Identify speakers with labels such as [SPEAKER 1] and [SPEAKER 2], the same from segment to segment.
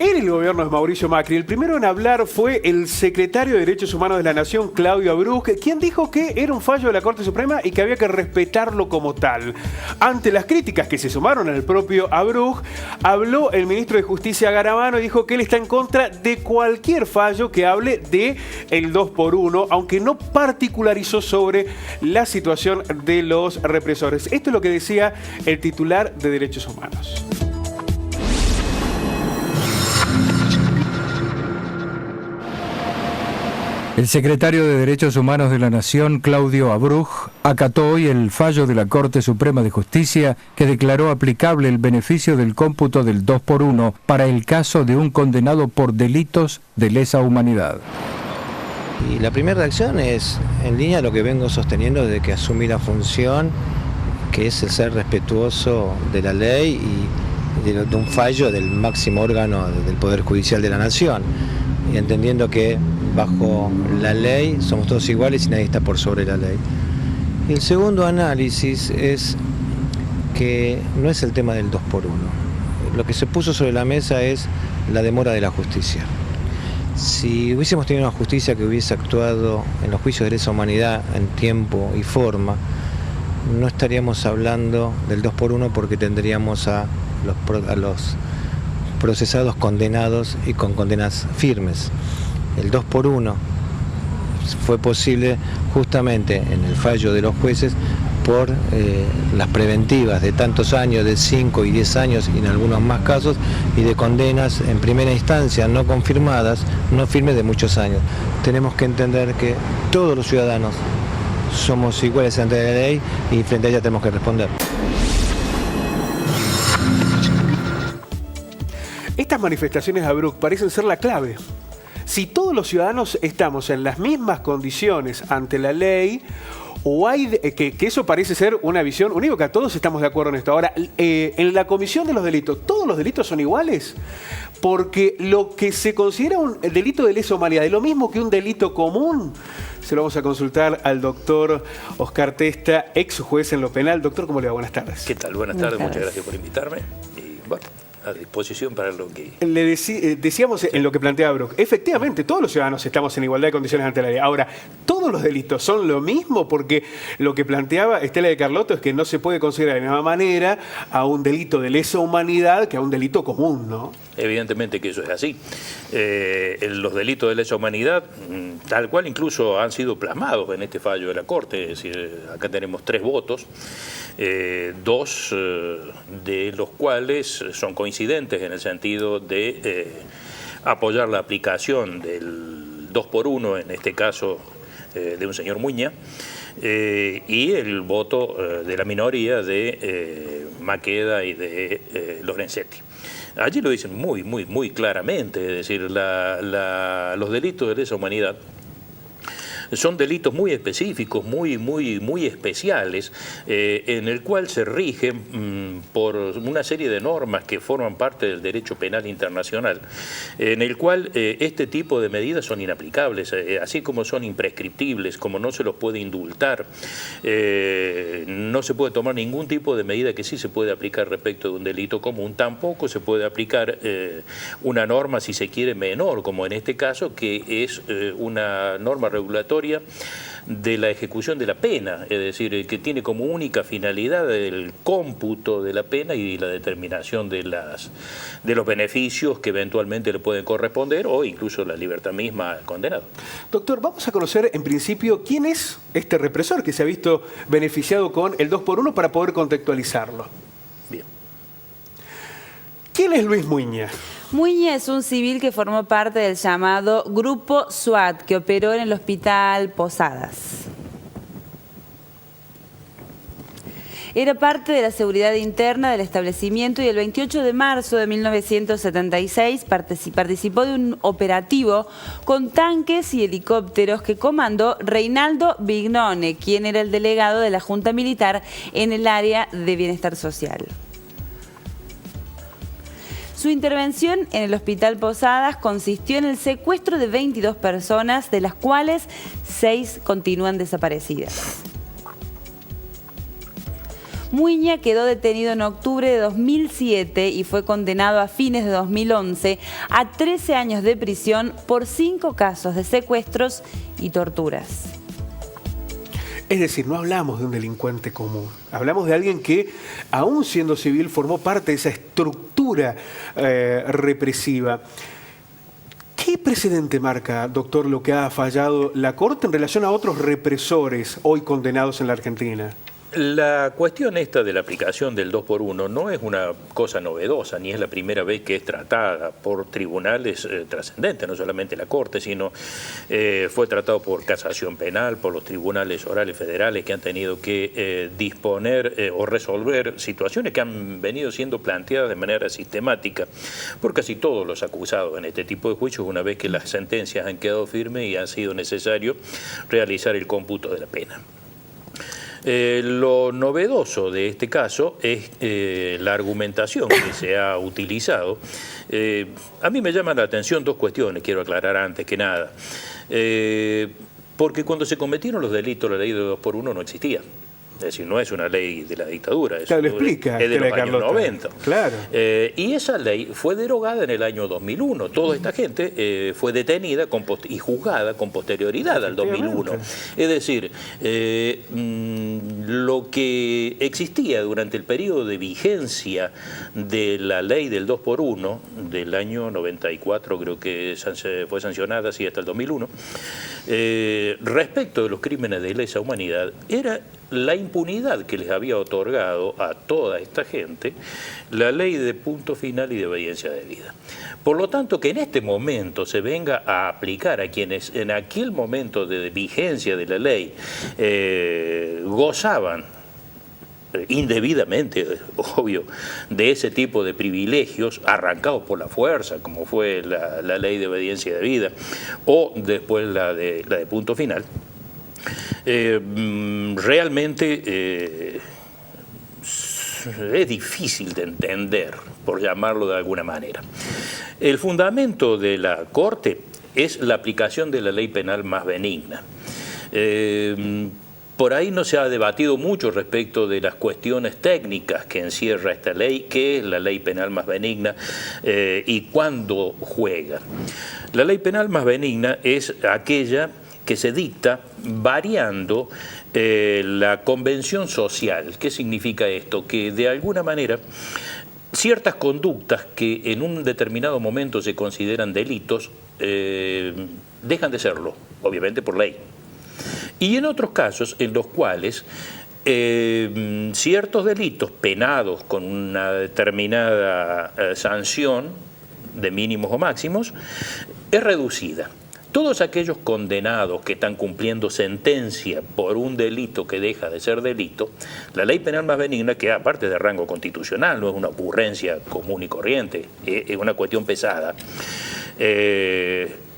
[SPEAKER 1] En el gobierno de Mauricio Macri, el primero en hablar fue el secretario de Derechos Humanos de la Nación, Claudio Abruz, quien dijo que era un fallo de la Corte Suprema y que había que respetarlo como tal. Ante las críticas que se sumaron al propio Abruz, habló el ministro de Justicia Garabano y dijo que él está en contra de cualquier fallo que hable de el 2x1, aunque no particularizó sobre la situación de los represores. Esto es lo que decía el titular de Derechos Humanos.
[SPEAKER 2] El secretario de Derechos Humanos de la Nación, Claudio Abruz, acató hoy el fallo de la Corte Suprema de Justicia que declaró aplicable el beneficio del cómputo del 2x1 para el caso de un condenado por delitos de lesa humanidad.
[SPEAKER 3] Y la primera reacción es en línea a lo que vengo sosteniendo desde que asumí la función, que es el ser respetuoso de la ley y de un fallo del máximo órgano del Poder Judicial de la Nación, y entendiendo que bajo la ley somos todos iguales y nadie está por sobre la ley. Y el segundo análisis es que no es el tema del 2x1. Lo que se puso sobre la mesa es la demora de la justicia. Si hubiésemos tenido una justicia que hubiese actuado en los juicios de lesa humanidad en tiempo y forma, no estaríamos hablando del 2x1 porque tendríamos a los procesados condenados y con condenas firmes. El 2x1 fue posible justamente en el fallo de los jueces por las preventivas de tantos años, de 5 y 10 años y en algunos más casos, y de condenas en primera instancia no confirmadas, no firmes, de muchos años. Tenemos que entender que todos los ciudadanos somos iguales ante la ley y frente a ella tenemos que responder.
[SPEAKER 1] Estas manifestaciones de Abruz parecen ser la clave. Si todos los ciudadanos estamos en las mismas condiciones ante la ley, o hay que eso parece ser una visión unívoca, todos estamos de acuerdo en esto. Ahora, en la comisión de los delitos, ¿todos los delitos son iguales? Porque lo que se considera un delito de lesa humanidad es lo mismo que un delito común. Se lo vamos a consultar al doctor Oscar Testa, ex juez en lo penal. Doctor, ¿cómo le va? Buenas tardes.
[SPEAKER 4] ¿Qué tal? Buenas tardes, muchas gracias por invitarme. Y bueno, a disposición para lo que...
[SPEAKER 1] Decíamos en lo que planteaba Abruz, efectivamente, todos los ciudadanos estamos en igualdad de condiciones ante la ley. Ahora, ¿todos los delitos son lo mismo? Porque lo que planteaba Estela de Carlotto es que no se puede considerar de la misma manera a un delito de lesa humanidad que a un delito común, ¿no?
[SPEAKER 4] Evidentemente que eso es así. Los delitos de lesa humanidad, tal cual incluso han sido plasmados en este fallo de la Corte, es decir, acá tenemos 3 votos, 2 de los cuales son coincidentes en el sentido de apoyar la aplicación del 2x1, en este caso de un señor Muña, y el voto de la minoría de Maqueda y de Lorenzetti. Allí lo dicen muy claramente, es decir, los delitos de lesa humanidad son delitos muy específicos, muy especiales, en el cual se rigen por una serie de normas que forman parte del derecho penal internacional, en el cual este tipo de medidas son inaplicables, así como son imprescriptibles, como no se los puede indultar, no se puede tomar ningún tipo de medida que sí se puede aplicar respecto de un delito común, tampoco se puede aplicar una norma, si se quiere, menor, como en este caso, que es una norma regulatoria de la ejecución de la pena, es decir, que tiene como única finalidad el cómputo de la pena y la determinación de los beneficios que eventualmente le pueden corresponder o incluso la libertad misma al condenado.
[SPEAKER 1] Doctor, vamos a conocer en principio quién es este represor que se ha visto beneficiado con el 2x1 para poder contextualizarlo.
[SPEAKER 4] Bien.
[SPEAKER 1] ¿Quién es Luis Muña?
[SPEAKER 5] Muña es un civil que formó parte del llamado Grupo SWAT, que operó en el Hospital Posadas. Era parte de la seguridad interna del establecimiento y el 28 de marzo de 1976 participó de un operativo con tanques y helicópteros que comandó Reinaldo Vignone, quien era el delegado de la Junta Militar en el área de bienestar social. Su intervención en el Hospital Posadas consistió en el secuestro de 22 personas, de las cuales 6 continúan desaparecidas. Muiña quedó detenido en octubre de 2007 y fue condenado a fines de 2011 a 13 años de prisión por 5 casos de secuestros y torturas.
[SPEAKER 1] Es decir, no hablamos de un delincuente común, hablamos de alguien que, aún siendo civil, formó parte de esa estructura represiva. ¿Qué precedente marca, doctor, lo que ha fallado la Corte en relación a otros represores hoy condenados en la Argentina?
[SPEAKER 4] La cuestión esta de la aplicación del 2x1 no es una cosa novedosa, ni es la primera vez que es tratada por tribunales trascendentes, no solamente la Corte, sino fue tratado por casación penal, por los tribunales orales federales que han tenido que disponer o resolver situaciones que han venido siendo planteadas de manera sistemática por casi todos los acusados en este tipo de juicios, una vez que las sentencias han quedado firmes y ha sido necesario realizar el cómputo de la pena. Lo novedoso de este caso es la argumentación que se ha utilizado. A mí me llaman la atención dos cuestiones, quiero aclarar antes que nada. Porque cuando se cometieron los delitos, la ley de 2x1 no existía. Es decir, no es una ley de la dictadura,
[SPEAKER 1] claro, lo explica,
[SPEAKER 4] es de los años 90.
[SPEAKER 1] Claro.
[SPEAKER 4] Y esa ley fue derogada en el año 2001. Toda esta gente fue detenida y juzgada con posterioridad al 2001. Es decir, lo que existía durante el periodo de vigencia de la ley del 2x1, del año 94, creo que fue sancionada así hasta el 2001, respecto de los crímenes de lesa humanidad, era la impunidad que les había otorgado a toda esta gente la ley de punto final y de obediencia debida. Por lo tanto, que en este momento se venga a aplicar a quienes en aquel momento de vigencia de la ley gozaban indebidamente, obvio, de ese tipo de privilegios arrancados por la fuerza, como fue la ley de obediencia debida, o después la de punto final, realmente es difícil de entender, por llamarlo de alguna manera. El fundamento de la Corte es la aplicación de la ley penal más benigna. Por ahí no se ha debatido mucho respecto de las cuestiones técnicas que encierra esta ley, qué es la ley penal más benigna y cuándo juega. La ley penal más benigna es aquella que se dicta variando la convención social. ¿Qué significa esto? Que de alguna manera ciertas conductas que en un determinado momento se consideran delitos dejan de serlo, obviamente por ley. Y en otros casos en los cuales ciertos delitos penados con una determinada sanción de mínimos o máximos es reducida. Todos aquellos condenados que están cumpliendo sentencia por un delito que deja de ser delito, la ley penal más benigna, que aparte de rango constitucional, no es una ocurrencia común y corriente, es una cuestión pesada,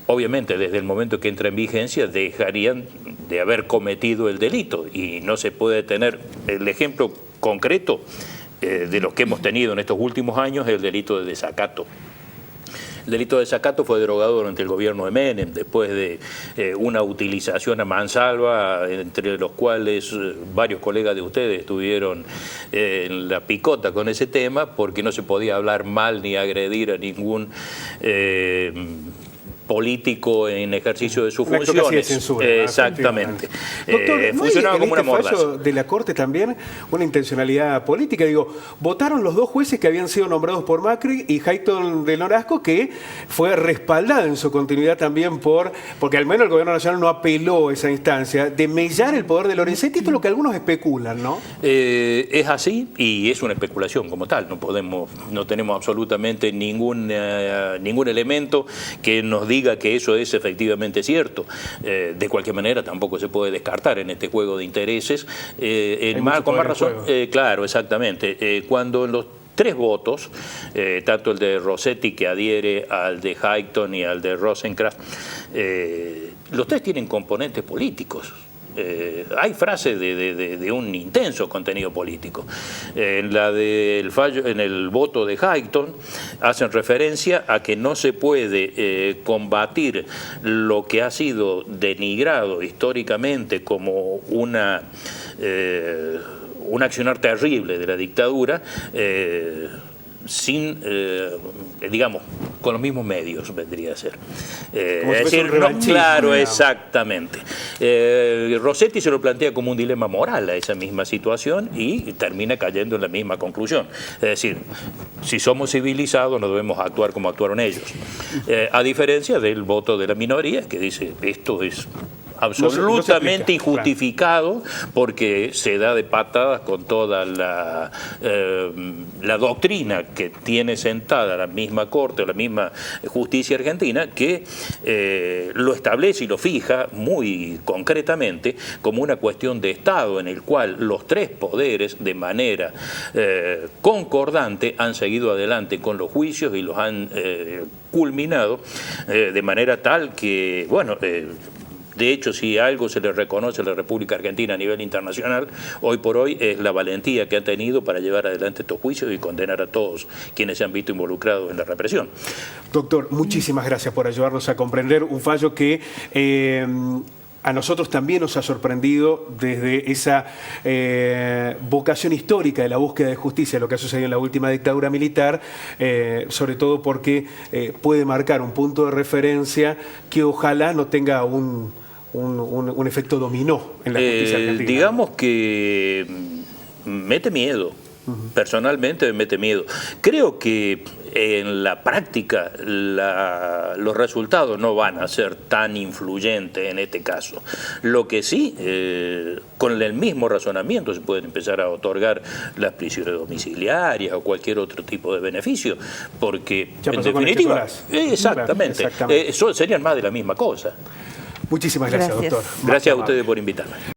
[SPEAKER 4] obviamente desde el momento que entra en vigencia dejarían de haber cometido el delito y no se puede tener el ejemplo concreto de los que hemos tenido en estos últimos años, el delito de desacato. El delito de desacato fue derogado durante el gobierno de Menem, después de una utilización a mansalva, entre los cuales varios colegas de ustedes estuvieron en la picota con ese tema, porque no se podía hablar mal ni agredir a ningún político en ejercicio de sus funciones.
[SPEAKER 1] De censura,
[SPEAKER 4] exactamente.
[SPEAKER 1] Doctor, ¿no
[SPEAKER 4] funcionaba
[SPEAKER 1] hay
[SPEAKER 4] como una mordaza.
[SPEAKER 1] fallo de la Corte también una intencionalidad política? Digo, votaron los dos jueces que habían sido nombrados por Macri y Hayton del Nolasco, que fue respaldada en su continuidad también porque al menos el gobierno nacional no apeló a esa instancia, de mellar el poder de Lorenzetti, esto es lo que algunos especulan, ¿no?
[SPEAKER 4] Es así y es una especulación como tal, no tenemos absolutamente ningún elemento que nos diga que eso es efectivamente cierto. De cualquier manera tampoco se puede descartar en este juego de intereses. Con más razón, claro, exactamente. Cuando en los 3 votos, tanto el de Rossetti que adhiere al de Hayton y al de Rosenkrantz, los 3 tienen componentes políticos. Hay frases de un intenso contenido político. En el voto de Hayton hacen referencia a que no se puede combatir lo que ha sido denigrado históricamente como un accionar terrible de la dictadura, sin, digamos, con los mismos medios vendría a ser.
[SPEAKER 1] Como
[SPEAKER 4] Es
[SPEAKER 1] si fuese un
[SPEAKER 4] decir,
[SPEAKER 1] revanchismo,
[SPEAKER 4] claro,
[SPEAKER 1] digamos.
[SPEAKER 4] exactamente. Rossetti se lo plantea como un dilema moral a esa misma situación y termina cayendo en la misma conclusión. Es decir, si somos civilizados no debemos actuar como actuaron ellos. A diferencia del voto de la minoría que dice esto es absolutamente injustificado porque se da de patadas con toda la doctrina que tiene sentada la misma Corte o la misma justicia argentina, que lo establece y lo fija muy concretamente como una cuestión de Estado en el cual los tres poderes de manera concordante han seguido adelante con los juicios y los han culminado de manera tal que, bueno, de hecho, si algo se le reconoce a la República Argentina a nivel internacional, hoy por hoy es la valentía que ha tenido para llevar adelante estos juicios y condenar a todos quienes se han visto involucrados en la represión.
[SPEAKER 1] Doctor, muchísimas gracias por ayudarnos a comprender un fallo que a nosotros también nos ha sorprendido desde esa vocación histórica de la búsqueda de justicia, lo que ha sucedido en la última dictadura militar, sobre todo porque puede marcar un punto de referencia que ojalá no tenga un efecto dominó en la justicia argentina.
[SPEAKER 4] Digamos que mete miedo. Personalmente me mete miedo. Creo que en la práctica los resultados no van a ser tan influyentes en este caso. Lo que sí, con el mismo razonamiento se pueden empezar a otorgar las prisiones domiciliarias o cualquier otro tipo de beneficio, porque en definitiva, exactamente, serían más de la misma cosa.
[SPEAKER 1] Muchísimas gracias, doctor.
[SPEAKER 4] Gracias a ustedes por invitarme.